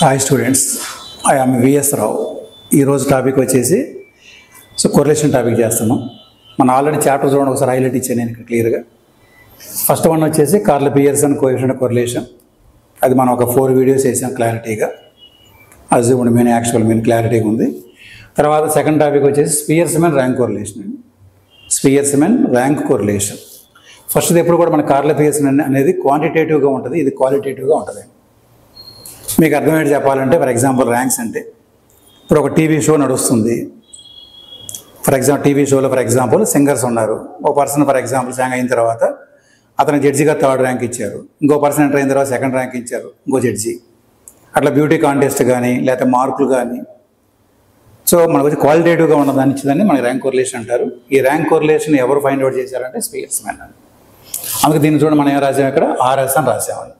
Hi students, I am V S Rao. ఈరోజు topic వచ్చేసి correlation topic చేస్తున్నాం. మన ఆల్రెడీ చాప్టర్ చూడండి, ఒకసారి హైలైట్ ఇచ్చాను నేను ఇక్కడ క్లియర్గా. ఫస్ట్ వన్ వచ్చేసి కార్ల్ పియర్సన్ కోఎఫిషియంట్ కొరిలేషన్. అది మనం ఒక 4 వీడియోస్ వేసాం క్లారిటీగా. అజ్యూమ్డ్ మీన్, యాక్చువల్ మీన్ క్లారిటీగా ఉంది. తర్వాత సెకండ్ టాపిక్ వచ్చేసి స్పియర్స్మెన్ ర్యాంక్ కొరిలేషన్ అండి. స్పియర్స్మెన్ ర్యాంక్ కొరిలేషన్. ఫస్ట్ది ఎప్పుడు కూడా మన కార్ల్ పియర్సన్ అనేది క్వాంటిటేటివ్గా ఉంటుంది, ఇది క్వాలిటేటివ్గా ఉంటుంది. మీకు అర్థమయ్యేది చెప్పాలంటే, ఫర్ ఎగ్జాంపుల్ ర్యాంక్స్ అంటే ఇప్పుడు ఒక టీవీ షో నడుస్తుంది. టీవీ షోలో ఫర్ ఎగ్జాంపుల్ సింగర్స్ ఉన్నారు. ఒక పర్సన్ ఫర్ ఎగ్జాంపుల్ సాంగ్ అయిన తర్వాత అతను జడ్జిగా 3rd ర్యాంక్ ఇచ్చారు. ఇంకో పర్సన్ ఎంటర్ అయిన తర్వాత 2nd ర్యాంక్ ఇచ్చారు ఇంకో జడ్జి. అట్లా బ్యూటీ కాంటెస్ట్ కానీ లేకపోతే మార్కులు కానీ. సో మనకు వచ్చి క్వాలిటేటివ్గా ఉన్నదాన్ని ఇచ్చేదాన్ని మన ర్యాంక్ కొరిలేషన్ అంటారు. ఈ ర్యాంక్ కొరిలేషన్ ఎవరు ఫైండ్ అవుట్ చేశారంటే స్పియర్స్మెన్ అని. అందుకే దీన్ని చూడండి, మనం ఏం రాసాము ఇక్కడ, ఆర్ఎస్ అని రాసామని.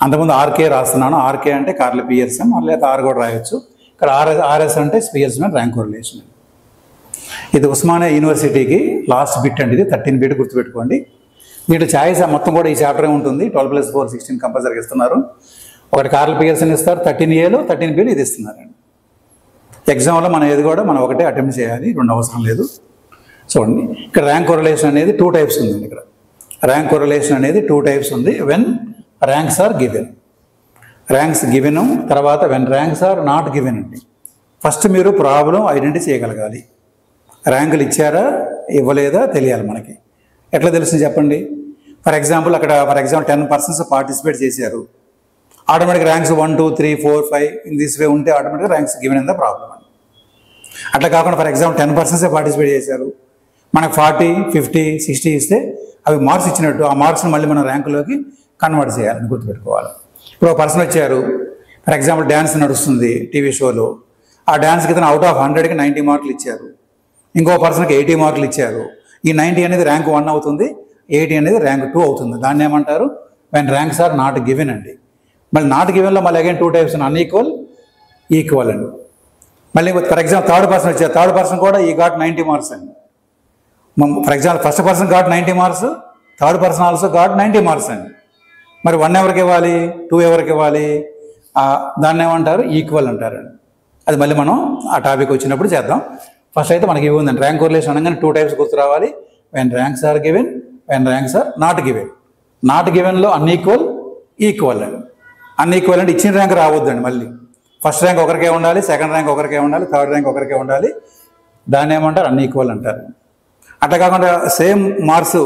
అంతకుముందు ఆర్కే రాస్తున్నాను. ఆర్కే అంటే కార్ల్ పియర్సన్, లేకపోతే ఆర్ కూడా రాయొచ్చు. ఇక్కడ ఆర్ఎస్ అంటే స్పియర్స్మెన్ ర్యాంక్ కొరిలేషన్. ఇది ఉస్మానియా యూనివర్సిటీకి లాస్ట్ బిట్ అండి. ఇది 13 బిట్ గుర్తుపెట్టుకోండి. దీంట్లో ఛాయిస్ మొత్తం కూడా ఈ చాప్టరే ఉంటుంది. 12+4 16 కంపల్సరీగా ఇస్తున్నారు. ఒకటి కార్ల్ పియర్సన్ ఇస్తారు, 13Aలో 13Bలో ఇది ఇస్తున్నారండి. ఎగ్జామ్లో మనం ఏది కూడా మనం ఒకటే అటెంప్ట్ చేయాలి, 2 అవసరం లేదు. చూడండి, ఇక్కడ ర్యాంక్ కొరిలేషన్ అనేది 2 టైప్స్ ఉంది. ఇక్కడ ర్యాంక్ కొరిలేషన్ అనేది 2 టైప్స్ ఉంది. When ranks are given, ranks given. తర్వాత when ranks are not given అండి. ఫస్ట్ మీరు ప్రాబ్లం ఐడెంటిఫై చేయగలగాలి. ర్యాంకులు ఇచ్చారా ఇవ్వలేదా తెలియాలి మనకి. ఎట్లా తెలుస్తుంది చెప్పండి. ఫర్ ఎగ్జాంపుల్ 10 పర్సన్స్ పార్టిసిపేట్ చేశారు. Automatic ranks 1 2 3 4 5 in this way ఉంటే ఆటోమేటిక్గా ranks given in the problem అండి. అట్లా కాకుండా ఫర్ ఎగ్జాంపుల్ 10 పర్సన్సే పార్టిసిపేట్ చేశారు, మనకు 40 50 60 ఇస్తే అవి మార్క్స్ ఇచ్చినట్టు. ఆ మార్క్స్ని మళ్ళీ మనం ర్యాంకులోకి కన్వర్ట్ చేయాలని గుర్తుపెట్టుకోవాలి. ఇప్పుడు ఒక పర్సన్ వచ్చారు, ఫర్ ఎగ్జాంపుల్ డ్యాన్స్ నడుస్తుంది టీవీ షోలో. ఆ డ్యాన్స్కి ఇతను అవుట్ ఆఫ్ 100కి 90 మార్కులు ఇచ్చారు. ఇంకో పర్సన్కి 80 మార్కులు ఇచ్చారు. ఈ 90 అనేది ర్యాంక్ 1 అవుతుంది, 80 అనేది ర్యాంక్ 2 అవుతుంది. దాన్ని ఏమంటారు, when ranks are not given అండి. మళ్ళీ నాట్ గివెన్లో మళ్ళీ అగైన్ 2 టైప్స్, అన్ఈక్వల్, ఈక్వల్ అండి. మళ్ళీ ఫర్ ఎగ్జాంపుల్ 3rd పర్సన్ వచ్చారు. 3rd పర్సన్ కూడా ఈ గాట్ 90 మార్క్స్ అండి. For example first person got 90 marks, 3rd person also got 90 marks అండి. మరి 1 ఎవరికి ఇవ్వాలి, 2 ఎవరికి ఇవ్వాలి, దాన్ని ఏమంటారు, ఈక్వల్ అంటారండి. అది మళ్ళీ మనం ఆ టాపిక్ వచ్చినప్పుడు చేద్దాం. ఫస్ట్ అయితే మనకి ఇవి ఉందండి. ర్యాంక్ కొరిలేషన్ అనగానే 2 టైప్స్ గుర్తు రావాలి. When ranks are given, when ranks are not given. Not గివెన్లో అన్ఈక్వల్, ఈక్వల్ అండి. అన్ఈక్వల్ అంటే ఇచ్చిన ర్యాంక్ రావద్దండి. మళ్ళీ ఫస్ట్ ర్యాంక్ ఒకరికే ఉండాలి, 2nd ర్యాంక్ ఒకరికే ఉండాలి, 3rd ర్యాంక్ ఒకరికే ఉండాలి. దాన్ని ఏమంటారు, అన్ఈక్వల్ అంటారు. అట్లా కాకుండా సేమ్ మార్క్స్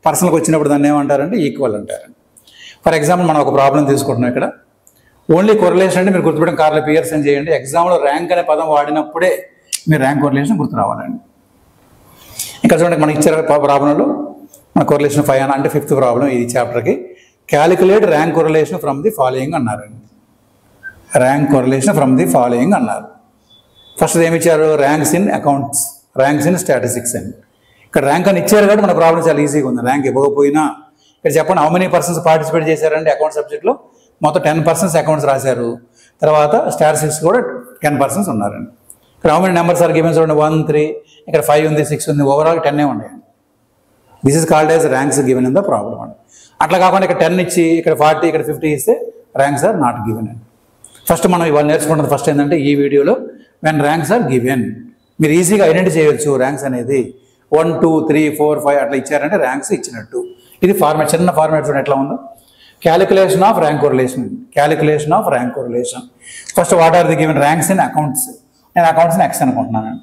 పర్సన్కి వచ్చినప్పుడు దాన్ని ఏమంటారంటే ఈక్వల్ అంటారు. ఫర్ ఎగ్జాంపుల్ మనం ఒక ప్రాబ్లం తీసుకుంటున్నాం. ఇక్కడ ఓన్లీ కొరిలేషన్ అంటే మీరు గుర్తుపెట్టడం కార్ల్ పియర్సన్ చేయండి. ఎగ్జామ్లో ర్యాంక్ అనే పదం వాడినప్పుడే మీరు ర్యాంక్ కొరిలేషన్ గుర్తు రావాలండి. ఇక్కడ చూడండి, మనకి ఇచ్చారు ప్రాబ్లంలో మన కొరిలేషన్ 5 అంటే 5th ప్రాబ్లం ఈ చాప్టర్కి. Calculate rank correlation from the following అన్నారండి. Rank correlation from the following అన్నారు. ఫస్ట్ ఏమి ఇచ్చారు, ranks in accounts, ranks in statistics అండి. ఇక్కడ ర్యాంక్ అని ఇచ్చారు కాబట్టి మన ప్రాబ్లం చాలా ఈజీగా ఉంది. ర్యాంక్ ఇవ్వకపోయినా ఇక్కడ చెప్పండి, హౌ మెనీ పర్సన్స్ పార్టిసిపేట్ చేశారంటే అకౌంట్ సబ్జెక్ట్లో మొత్తం 10 పర్సన్స్ అకౌంట్స్ రాశారు. తర్వాత స్టాటిస్టిక్స్ కూడా 10 పర్సన్స్ ఉన్నారండి. ఇక్కడ how many numbers are given చూడండి, 1 3, ఇక్కడ 5 ఉంది, 6 ఉంది, ఓవరాల్ 10 ఉన్నాయండి. This is called as ranks given in the problem అండి. అట్లా కాకుండా ఇక్కడ 10 ఇచ్చి ఇక్కడ 40 ఇక్కడ 50 ఇస్తే ర్యాంక్స్ ఆర్ నాట్ గివెన్ అండి. ఫస్ట్ మనం ఇవాళ నేర్చుకుంటున్నది ఫస్ట్ ఏంటంటే ఈ వీడియోలో వెన్ ర్యాంక్స్ ఆర్ గివెన్. మీరు ఈజీగా ఐడెంటిఫై చేయొచ్చు ర్యాంక్స్ అనేది. 1 2 3 4 5 అట్లా ఇచ్చారంటే ర్యాంక్స్ ఇచ్చినట్టు. ఇది ఫార్మాట్, చిన్న ఫార్మాట్ చూడండి ఎట్లా ఉందో. Calculation of rank correlation, calculation of rank correlation. First what are the given ranks in accounts. నేను అకౌంట్స్ని ఎక్స్ అనుకుంటున్నాను.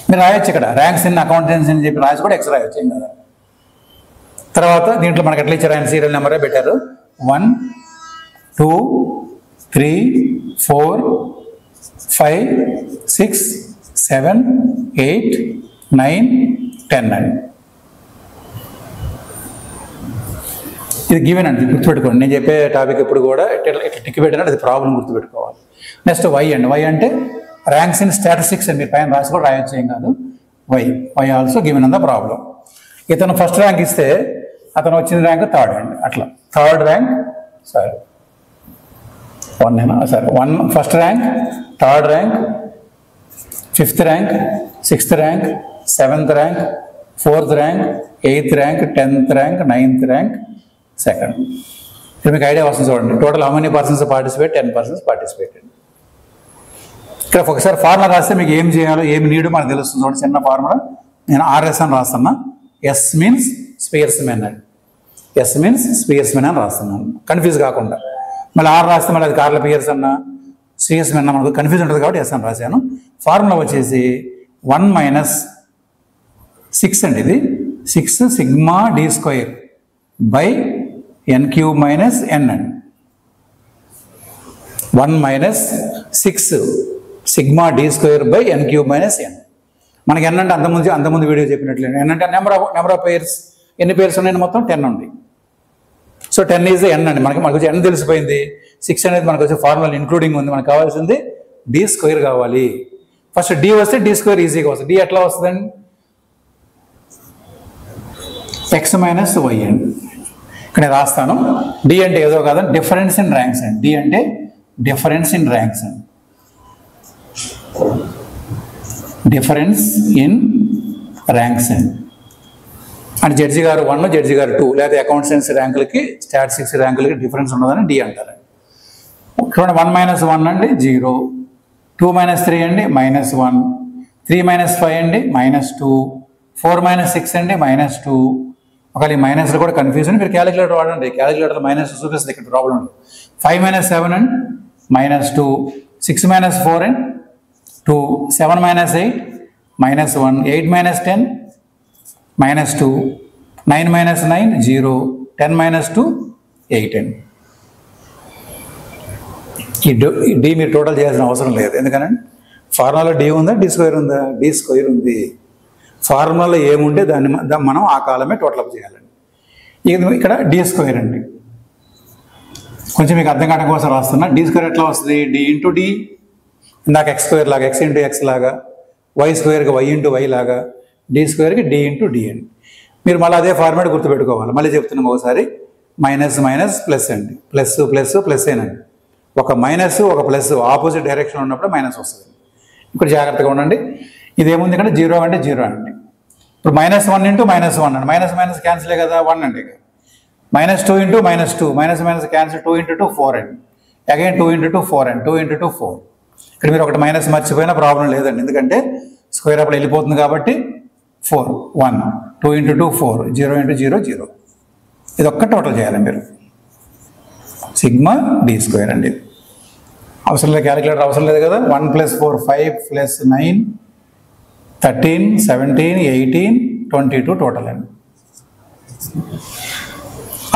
మీరు రాయొచ్చు ఇక్కడ ర్యాంక్స్ ఇన్ అకౌంటెన్సీ అని చెప్పి రాసి కూడా ఎక్స్ రాయొచ్చు, ఏం కదా. తర్వాత దీంట్లో మనకి ఎట్లా ఇచ్చారు, ఆయన సీరియల్ నెంబరే పెట్టారు. 1 2 3 4 5 6 7 8 9 10 అండి. ఇది గివెన్ అండి, గుర్తుపెట్టుకోండి. నేను చెప్పే టాపిక్ ఎప్పుడు కూడా ఇట్లా టిక్ పెట్టినట్టు అది ప్రాబ్లం గుర్తుపెట్టుకోవాలి. నెక్స్ట్ వై అండి. వై అంటే ర్యాంక్స్ ఇన్ స్టాటిస్టిక్స్ అని మీరు పైన రాసి కూడా రాయొచ్చు, ఏం కాదు. Y also given in the problem. ఇతను ఫస్ట్ ర్యాంక్ ఇస్తే అతను వచ్చిన ర్యాంక్ 3rd అండి. అట్లా 3rd rank, sorry 1 first rank, 3rd rank, 5th rank, 6th rank, 7th rank, 4th rank, 8th rank, 10th rank, 9th rank, 2nd. ఇక్కడ మీకు idea వస్తుంది చూడండి. Total how many persons participate? 10% participated. ఇక్కడ ఒకసారి formula రాస్తే మీకు ఏం చేయాలో ఏమి నీడో మనకు తెలుస్తుంది చూడండి. చిన్న ఫార్ములా నేను RS అని రాస్తున్నా. S మీన్స్ స్పియర్స్మెన్ అని, S మీన్స్ స్పియర్స్మెన్ అని రాస్తున్నాను, కన్ఫ్యూజ్ కాకుండా. మళ్ళీ R రాస్తే మళ్ళీ అది కార్ల పియర్స్ అన్న స్పియర్స్మెన్ అన్న మనకు కన్ఫ్యూజ్ ఉంటుంది కాబట్టి S అని రాశాను. ఫార్ములా వచ్చేసి 1 - 6 అండి. ఇది 6 sigma d square by n³ minus n అండి. 1 - 6 sigma d square by n³ minus n. మనకి n అంటే అంతకుముందు వీడియో చెప్పినట్లు n అంటే నెంబర్ ఆఫ్ పేర్స్. ఎన్ని పేర్స్ ఉన్నాయండి? మొత్తం 10 ఉంది. సో 10 ఈజ్ n అండి. మనకు వచ్చి n తెలిసిపోయింది. 6 అనేది మనకు వచ్చే ఫార్ములా ఇంక్లూడింగ్ ఉంది. మనకు కావాల్సింది d స్క్వేర్ కావాలి. ఫస్ట్ d వస్తే d స్క్వేర్ ఈజీగా వస్తుంది. d ఎట్లా వస్తుందండి? x మైనస్ y అండి. ఇక్కడ నేను రాస్తాను. d అంటే ఏదో కాదండి, డిఫరెన్స్ ఇన్ ర్యాంక్స్ అండి. d అంటే డిఫరెన్స్ ఇన్ ర్యాంక్స్ అండి. డిఫరెన్స్ ఇన్ ర్యాంక్స్ అండి. అంటే జడ్జి గారు 1, జడ్జి గారు 2, లేదా అకౌంటెన్సీ ర్యాంకులకి స్టాటిస్టిక్స్ ర్యాంకులకి డిఫరెన్స్ ఉన్నదని d అంటారు. చూడండి 1 - 1 అండి 0, 2 - 3 అండి -1, 3 - 5 అండి -2, 4 - 6 అండి -2. ఒకవేళ ఈ మైనస్లో కూడా కన్ఫ్యూజన్, మీరు క్యాలిక్యులేటర్ వాడండి. క్యాలిక్యులేటర్ మైనస్ చూపిస్తుంది, ఇక్కడ ప్రాబ్లం ఉంది. 5 - 7 అండి -2, 6 - 4 అండి 2, 7 - 8 -1, 8 - 10 -2, 9 - 9 0, 10 - 2 8 అండి. ఈ d మీరు టోటల్ చేయాల్సిన అవసరం లేదు. ఎందుకనంటే ఫార్ములాలో d ఉందా, d స్క్వేర్ ఉందా? d స్క్వేర్ ఉంది. ఫార్ములాలో ఏముంటే దాన్ని మనం ఆ కాలమే టోటల్ అప్ చేయాలండి. ఇక్కడ d స్క్వేర్ అండి. కొంచెం మీకు అర్థం కావడం కోసం రాస్తున్నా. d స్క్వేర్ ఎట్లా వస్తుంది? d ఇంటూ d, ఇందాక x స్క్వేర్ లాగా x ఇంటూ x లాగా, y స్క్వేర్కి y ఇంటూ y లాగా, d స్క్వేర్కి d ఇంటూ d అండి. మీరు మళ్ళీ అదే ఫార్మాట్ గుర్తుపెట్టుకోవాలి. మళ్ళీ చెప్తున్నాం ఒకసారి. మైనస్ ప్లస్ అండి, ప్లస్ ప్లస్ ప్లస్ ఏనండి. ఒక మైనస్ ఒక ప్లస్ ఆపోజిట్ డైరెక్షన్ ఉన్నప్పుడు మైనస్ వస్తుంది. ఇప్పుడు జాగ్రత్తగా ఉండండి. ఇదేముంది ఇక్కడ? 0 అంటే 0 అండి. ఇప్పుడు -1 ఇంటూ -1 అండి. మైనస్ క్యాన్సిలే కదా, 1 అండి. -2 ఇంటూ -2, మైనస్ క్యాన్సిల్, 2 ఇంటూ 2 4 అండి. అగైన్ 2 ఇంటూ 2 4 అండి, 2 ఇంటూ 2 4. ఇక్కడ మీరు ఒకటి మైనస్ మర్చిపోయినా ప్రాబ్లం లేదండి, ఎందుకంటే స్క్వేర్ అప్పుడు వెళ్ళిపోతుంది కాబట్టి 4 1, 2 ఇంటూ 2 4, 0 ఇంటూ 0 0. ఇది ఒక్క టోటల్ చేయాలి మీరు. సిగ్మా d స్క్వేర్ అండి. అవసరం లేదు, క్యాలిక్యులేటర్ అవసరం లేదు కదా. 1 + 4 5 + 9 13 17 18 22 టోటల్ అండి.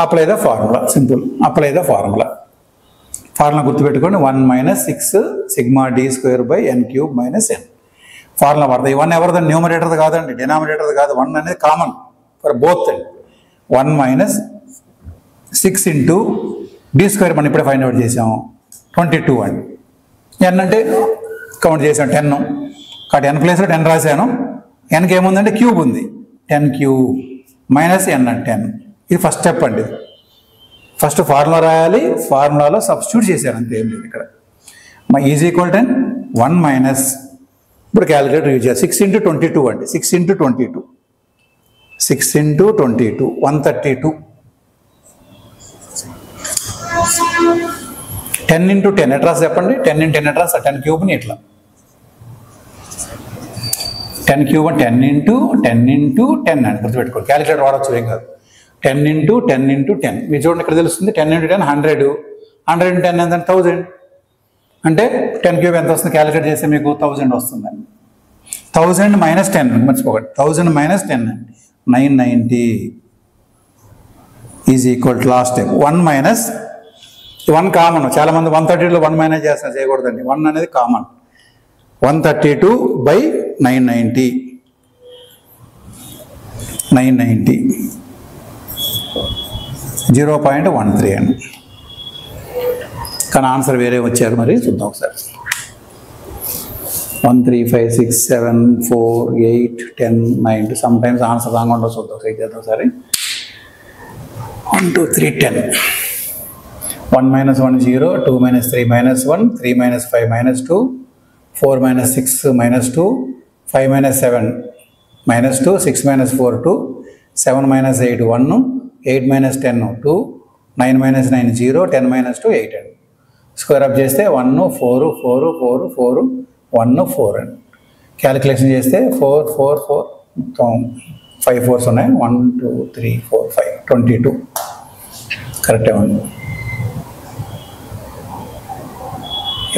Apply the formula. Simple. Apply the formula. Formula గుర్తుపెట్టుకోండి. 1 - 6 sigma d square by n³ minus n. Formula పడుతుంది. 1 ఎవరిదండి? న్యూమరేటర్ది కాదండి, డినామినేటర్ది కాదు. 1 అనేది కామన్ ఫర్ బోత్ అండి. 1 - 6 ఇంటూ d స్క్వేర్ మనం ఇప్పుడే ఫైండ్ అవుట్ చేసాము 22 అండి. n అంటే కౌంట్ చేసాం 10, కాబట్టి n ప్లేస్లో 10 రాశాను. nకి ఏముందంటే క్యూబ్ ఉంది, 10³ మైనస్ n అంటే 10. ఇది ఫస్ట్ స్టెప్ అండి. ఫస్ట్ ఫార్ములా రాయాలి, ఫార్ములాలో సబ్స్టిట్యూట్ చేశాను అంతే, ఏం లేదు ఇక్కడ. ఈజ్ ఈక్వల్ 10 1 మైనస్, ఇప్పుడు క్యాలిక్యులేటర్ యూజ్ చేయాలి. 6 ఇంటూ 22 అండి. 6 ఇంటూ 22 6 ఇంటూ 22 132. 10 ఇంటూ 10 ఎట్లా చెప్పండి? 10 ఇంటూ 10 ఎట్లా? 10³ ఇట్లా 10³ 10 ఇంటూ 10 అని గుర్తుపెట్టుకోండి. క్యాలిక్యులేటర్ వాడచ్చు, ఏం కాదు. 10 ఇంటూ 10 ఇంటూ 10 మీరు చూడండి, ఇక్కడ తెలుస్తుంది. 10 ఇంటూ 10 100, 100 ఇంటూ 10 ఎంత? 1000. అంటే 10³ ఎంత వస్తుంది? క్యాలిక్యులేట్ చేస్తే మీకు 1000 వస్తుందండి. 1000 మైనస్ 10 మర్చిపోకండి. 1000 మైనస్ 10 అండి 990 is equal to last step 1 minus 1 common. చాలామంది 132లో 1 మైనస్ చేస్తారు, చేయకూడదండి. 1 అనేది కామన్. 132 బై 990 0.13 అండి. కానీ ఆన్సర్ వేరే వచ్చారు, మరి చూద్దాం ఒకసారి. 1 3 5 6 7 4 8 10 9 సమ్ టైమ్స్ ఆన్సర్ రాంగ్ ఉండవు. చూద్దాం ఒకసారి, చేద్దాం ఒకసారి. 1 2 3 10 1 - 1 0, 2 - 3 -1, 3 - 5 -2, 4 - 6 -2, 5 - 7 -2, 6 - 4 2, 7 - 8 1, 8 - 10 2, 9 - 9 0, 10 - 2 8 అండి. స్క్వేర్ అప్ చేస్తే 1 4 4 4 4 1 4 అండి. క్యాలిక్యులేషన్ చేస్తే 4 4 4 5 4s ఉన్నాయి. 1 2 3 4 5 22 కరెక్టే ఉంది.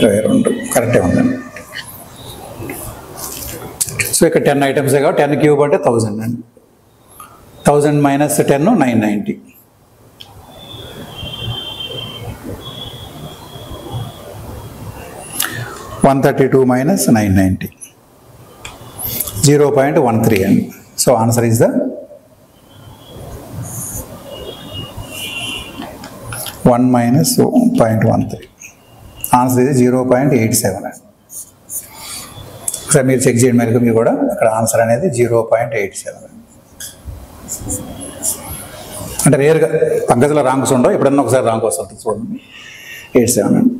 22 కరెక్టే ఉందండి. సో ఇక్కడ 10 ఐటమ్సే కాబట్టి 10 క్యూబ్ అంటే 1000 అండి. 1000 - 10 990. 132 - 990 0.13 అండి. So answer is the 1 - 0.13. Answer ఇది 0.87 అండి. ఒకసారి మీరు చెక్ చేయండి, మరి మీరు కూడా అక్కడ ఆన్సర్ అనేది 0.87 అండి. అంటే రేర్గా పంకజలో ర్యాంక్స్ ఉండవు, ఎప్పుడన్నా ఒకసారి ర్యాంక్ వస్తుంది చూడండి. 87 అండి.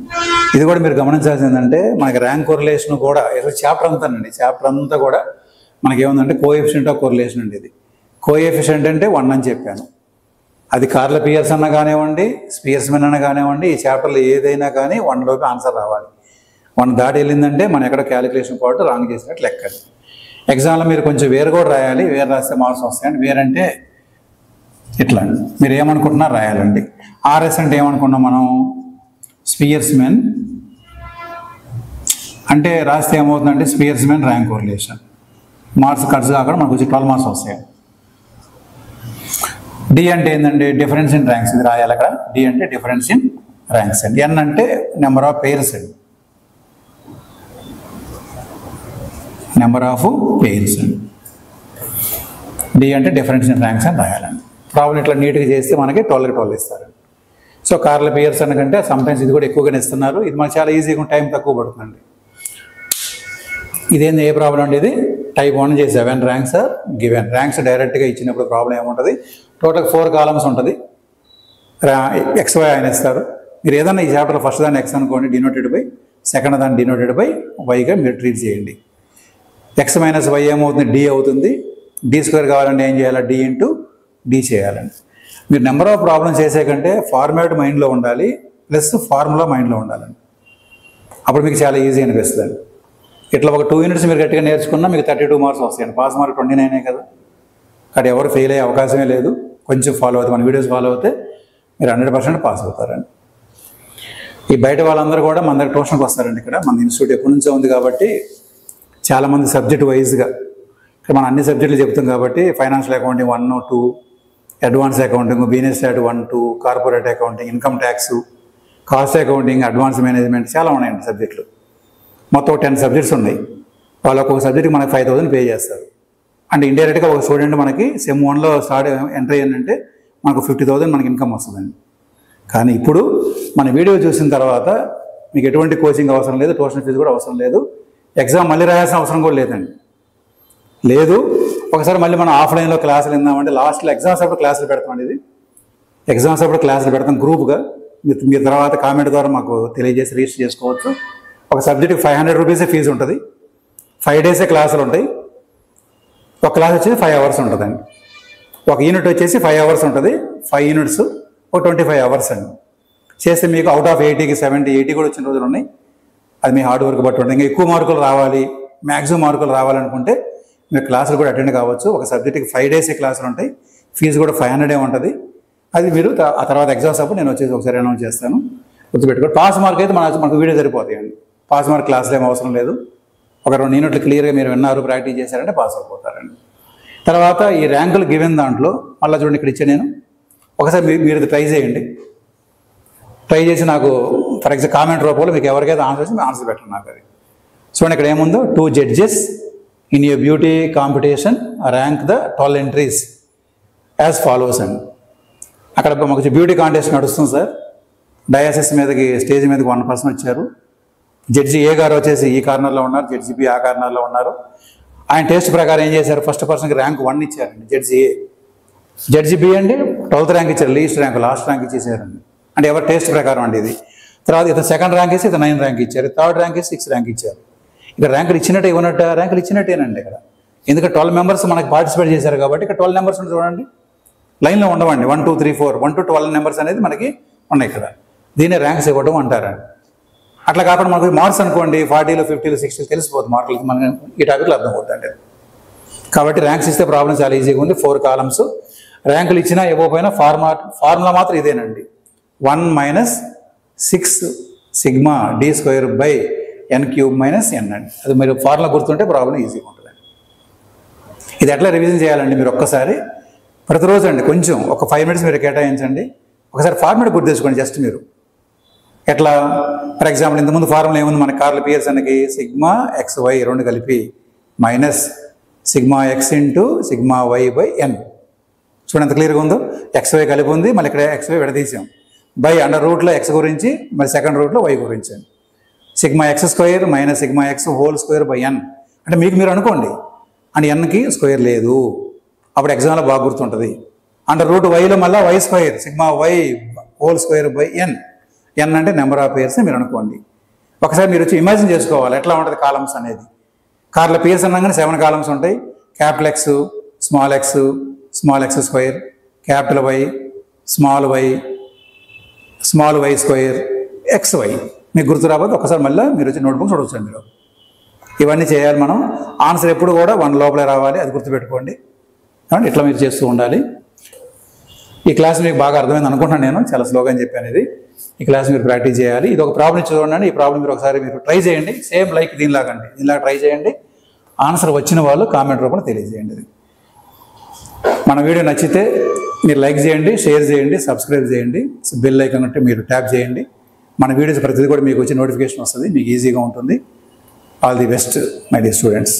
ఇది కూడా మీరు గమనించాల్సింది ఏంటంటే మనకి ర్యాంక్ కోరిలేషన్ కూడా చాప్టర్ అంతానండి. చాప్టర్ అంతా కూడా మనకి ఏముందంటే కోఎఫిషియంట్ ఆఫ్ కోరిలేషన్ అండి. ఇది కోఎఫిషియంట్ అంటే 1 అని చెప్పాను. అది కార్ల పియర్స్ అన్న కానివ్వండి, స్పియర్స్మెన్ అన్న కానివ్వండి, ఈ చాప్టర్లో ఏదైనా కానీ 1 లోపు ఆన్సర్ రావాలి. 1 దాటి వెళ్ళిందంటే మనం ఎక్కడ క్యాలిక్యులేషన్ పాటు రాంగ్ చేసినట్టు లెక్క. ఎగ్జామ్లో మీరు కొంచెం వేరు కూడా రాయాలి. వేరు రాస్తే మార్క్స్ వస్తాయండి. వేరంటే ఇట్లా అండి, మీరు ఏమనుకుంటున్నా రాయాలండి. ఆర్ఎస్ అంటే ఏమనుకున్నాం మనం, స్పియర్స్మెన్ అంటే రాస్తే ఏమవుతుందంటే స్పియర్స్మెన్ ర్యాంక్ కోరిలేషన్. మార్క్స్ ఖర్చు కాకుండా మనకు వచ్చి 12 మార్క్స్ వస్తాయి. డి అంటే ఏంటంటే డిఫరెన్స్ ఇన్ ర్యాంక్స్, ఇది రాయాలి అక్కడ. డి అంటే డిఫరెన్స్ ఇన్ ర్యాంక్స్ అండి. ఎన్ అంటే నెంబర్ ఆఫ్ పెయిర్స్ అండి, నెంబర్ ఆఫ్ పెయిర్స్ అండి. డి అంటే డిఫరెన్స్ ఇన్ ర్యాంక్స్ అని రాయాలండి. ప్రాబ్లం ఇట్లా నీట్గా చేస్తే మనకి 12కి 12 ఇస్తారండి. సో కార్ల పియర్స్ అనకంటే సమ్టైమ్స్ ఇది కూడా ఎక్కువగానే ఇస్తున్నారు. ఇది మనకు చాలా ఈజీగా టైం తక్కువ పడుతుందండి. ఇదేంది, ఏ ప్రాబ్లం అండి ఇది? టైప్ 1 చేసి 7 ర్యాంక్స్ ఆర్ గివెన్. ర్యాంక్స్ డైరెక్ట్గా ఇచ్చినప్పుడు ప్రాబ్లం ఏముంటుంది, టోటల్ 4 కాలమ్స్ ఉంటుంది. XY ఆయన ఇస్తారు. మీరు ఏదన్నా ఈ చాప్టర్ ఫస్ట్ దాన్ని X అనుకోండి డినోటెడ్ బై, సెకండ్ దాన్ని డినోటెడ్ బై Yగా మీరు ట్రీట్ చేయండి. X - Y ఏమవుతుంది, D అవుతుంది. D² కావాలంటే ఏం చేయాలి, D ఇంటూ D చేయాలండి. మీరు నెంబర్ ఆఫ్ ప్రాబ్లమ్స్ చేసే కంటే ఫార్మాట్ మైండ్లో ఉండాలి, ప్లస్ ఫార్ములా మైండ్లో ఉండాలండి. అప్పుడు మీకు చాలా ఈజీ అనిపిస్తుంది. ఇట్లా ఒక 2 యూనిట్స్ మీరు గట్టిగా నేర్చుకున్నా మీకు 32 మార్క్స్ వస్తాయండి. పాస్ మార్క్ 29 కదా. కాబట్టి ఎవరు ఫెయిల్ అయ్యే అవకాశమే లేదు. కొంచెం ఫాలో అవుతే, మన వీడియోస్ ఫాలో అవుతే మీరు 100% పాస్ అవుతారండి. ఈ బయట వాళ్ళందరూ కూడా మన దగ్గర ట్యూషన్కి వస్తారండి. ఇక్కడ మన ఇన్స్టిట్యూట్ ఎప్పటి నుంచో ఉంది కాబట్టి చాలామంది సబ్జెక్ట్ వైజ్గా ఇక్కడ మనం అన్ని సబ్జెక్టులు చెప్తాం కాబట్టి financial accounting 1, 2, advance accounting, business start 1, 2, corporate accounting, income tax, cost accounting, advance management చాలా ఉన్నాయండి సబ్జెక్టులు. మొత్తం 10 సబ్జెక్ట్స్ ఉన్నాయి. వాళ్ళు ఒక్కొక్క సబ్జెక్ట్కి మనకి 5000 పే చేస్తారు. అంటే ఇండైరెక్ట్గా ఒక స్టూడెంట్ మనకి సెమ్ 1లో ఎంటర్ అయ్యిందంటే మనకు 50,000 మనకి ఇన్కమ్ వస్తుందండి. కానీ ఇప్పుడు మన వీడియో చూసిన తర్వాత మీకు ఎటువంటి కోచింగ్ అవసరం లేదు, ట్యూషన్ ఫీజు కూడా అవసరం లేదు, ఎగ్జామ్ మళ్ళీ రాయాల్సిన అవసరం కూడా లేదండి. లేదు ఒకసారి మళ్ళీ మనం ఆఫ్లైన్లో క్లాసులు విందామంటే లాస్ట్లో ఎగ్జామ్స్ అప్పుడు క్లాసులు పెడతామండి. ఇది ఎగ్జామ్స్ అప్పుడు క్లాసులు పెడతాం గ్రూప్గా. మీ తర్వాత కామెంట్ ద్వారా మాకు తెలియజేసి రిజిస్టర్ చేసుకోవచ్చు. ఒక సబ్జెక్ట్కి 500 రూపీసే ఫీజు ఉంటుంది. 5 డేసే క్లాసులు ఉంటాయి. ఒక క్లాస్ వచ్చేసి 5 అవర్స్ ఉంటుందండి. ఒక యూనిట్ వచ్చేసి 5 అవర్స్ ఉంటుంది. 5 యూనిట్స్ ఒక 25 అవర్స్ అండి. చేస్తే మీకు అవుట్ ఆఫ్ 80కి 70, 80 కూడా వచ్చిన రోజులు ఉన్నాయి. అది మీ హార్డ్ వర్క్ బట్టి ఉంటుంది. ఇంకా ఎక్కువ మార్కులు రావాలి, మ్యాక్సిమం మార్కులు రావాలనుకుంటే మీరు క్లాసులు కూడా అటెండ్ కావచ్చు. ఒక సబ్జెక్ట్కి 5 డేసే క్లాసులు ఉంటాయి. ఫీజు కూడా 500 ఉంటుంది. అది మీరు ఆ తర్వాత ఎగ్జామ్స్ అప్పుడు నేను వచ్చేసి ఒకసారి అనౌన్స్ చేస్తాను, గుర్తుపెట్టుకోండి. పాస్ మార్క్ అయితే మనకు వీడియో సరిపోతాయండి. పాస్ మార్క్ క్లాసులు ఏం అవసరం లేదు. ఒక 2 యూనిట్లు క్లియర్గా మీరు విన్నారు, ప్రాక్టీస్ చేశారంటే పాస్ అయిపోతారండి. తర్వాత ఈ ర్యాంకులు గివెన్ దాంట్లో మళ్ళీ చూడండి ఇక్కడ ఇచ్చే నేను ఒకసారి మీరు ట్రై చేయండి. ట్రై చేసి నాకు ఫర్ ఎగ్జాంపుల్ కామెంట్ రూపంలో మీకు ఎవరికైతే ఆన్సర్ వచ్చి ఆన్సర్ పెట్టండి నాకు. అది చూడండి ఇక్కడ ఏముందో, 2 judges in a beauty competition rank the 12 entries as follows అండి. అక్కడ మాకు బ్యూటీ కాంటెస్ట్ నడుస్తుంది సార్. డయాసిస్ మీదకి స్టేజ్ మీదకి 1 పర్సన్ వచ్చారు. జడ్జి ఏ గారు వచ్చేసి ఈ కార్నర్లో ఉన్నారు, జడ్జి బి ఆ కార్నర్లో ఉన్నారు. ఆయన టెస్ట్ ప్రకారం ఏం చేశారు, ఫస్ట్ పర్సన్కి ర్యాంక్ 1 ఇచ్చారండి జడ్జి ఏ. జడ్జి బి అంటే 12th ర్యాంక్ ఇచ్చారు, లీస్ట్ ర్యాంక్ లాస్ట్ ర్యాంక్ ఇచ్చేసారండి. అంటే ఎవరు టెస్ట్ ప్రకారం అండి ఇది. తర్వాత ఇతను 2nd ర్యాంక్ ఇస్తే ఇతను 9th ర్యాంక్ ఇచ్చారు, 3rd ర్యాంక్ ఇస్తే 6th ర్యాంక్ ఇచ్చారు. ఇక్కడ ర్యాంకులు ఇచ్చినట్టే ఇవ్వనట్టు, ర్యాంకులు ఇచ్చినట్టేనండి ఇక్కడ. ఎందుకంటే 12 మెంబర్స్ మనకి పార్టిసిపేట్ చేశారు కాబట్టి ఇక్కడ 12 మెంబర్స్ చూడండి. లైన్లో ఉండవండి. 1 2 3 4 1 to 12 నెంబర్స్ అనేది మనకి ఉన్నాయి ఇక్కడ. దీన్ని ర్యాంక్స్ ఇవ్వడం అంటారండి. అట్లా కాకుండా మనకు మార్క్స్ అనుకోండి 40లో 50లో 60 తెలిసిపోతుంది మార్కులకి, మనం ఈ టాపిక్లో అర్థం అవుతుందండి. కాబట్టి ర్యాంక్స్ ఇస్తే ప్రాబ్లం చాలా ఈజీగా ఉంది. 4 కాలమ్స్, ర్యాంకులు ఇచ్చినా ఇవ్వకపోయినా ఫార్ములా మాత్రం ఇదేనండి. 1 - 6 సిగ్మా d² / n³ - n అండి. అది మీరు ఫార్ములా గుర్తుంటే ప్రాబ్లం ఈజీగా ఉంటుందండి. ఇది ఎట్లా రివిజన్ చేయాలండి మీరు ఒక్కసారి ప్రతిరోజు అండి, కొంచెం ఒక 5 minutes మీరు కేటాయించండి. ఒకసారి ఫార్ములా గుర్తు తెచ్చుకోండి జస్ట్ మీరు. ఎట్లా, ఫర్ ఎగ్జాంపుల్ ఇంతకుముందు ఫార్ములా ఏముంది మన కార్ల్ పియర్సన్కి, సిగ్మా xy రెండు కలిపి minus sigma x into sigma y/n. చూడండి ఎంత క్లియర్గా ఉందో. xy కలిపి ఉంది, మళ్ళీ ఇక్కడ xy విడదీసాం. బై అండర్ రూట్లో x గురించి, మరి సెకండ్ రూట్లో y గురించి. Sigma x² - sigma x² n అంటే మీకు మీరు అనుకోండి, అండ్ nకి స్క్వేర్ లేదు, అప్పుడు ఎగ్జామ్లో బాగా గుర్తుంటుంది. అండర్ రూట్ వైలో మళ్ళీ y² సిగ్మా y² n అంటే నెంబర్ ఆఫ్ పేర్స్ మీరు అనుకోండి. ఒకసారి మీరు వచ్చి ఇమాజిన్ చేసుకోవాలి ఎట్లా ఉంటుంది కాలమ్స్ అనేది. కార్ల పేర్స్ అనగానే 7 కాలమ్స్ ఉంటాయి. Capital X, small x, small x², capital Y, small y, small y², xy. మీకు గుర్తు రాబోతే ఒకసారి మళ్ళీ మీరు వచ్చి నోట్బుక్ చూడవచ్చు మీరు. ఇవన్నీ చేయాలి మనం. ఆన్సర్ ఎప్పుడు కూడా 1 లోపలే రావాలి, అది గుర్తుపెట్టుకోండి. కాబట్టి ఇట్లా మీరు చేస్తూ ఉండాలి. ఈ క్లాస్ మీకు బాగా అర్థమైంది అనుకుంటున్నాను, నేను చాలా స్లోగా అని చెప్పాను. ఇది ఈ క్లాస్ మీరు ప్రాక్టీస్ చేయాలి. ఇది ఒక ప్రాబ్లం చూడండి. ఈ ప్రాబ్లం మీరు ఒకసారి మీరు ట్రై చేయండి. సేమ్ లైక్ దీనిలాగండి, దీనిలాగా ట్రై చేయండి. ఆన్సర్ వచ్చిన వాళ్ళు కామెంట్ రూపంలో తెలియజేయండి. మన వీడియో నచ్చితే మీరు లైక్ చేయండి, షేర్ చేయండి, సబ్స్క్రైబ్ చేయండి. బెల్ ఐకాన్ ఉంటే మీరు ట్యాప్ చేయండి. మన వీడియోస్ ప్రతిదీ కూడా మీకు వచ్చి నోటిఫికేషన్ వస్తుంది, మీకు ఈజీగా ఉంటుంది. All the best my dear students.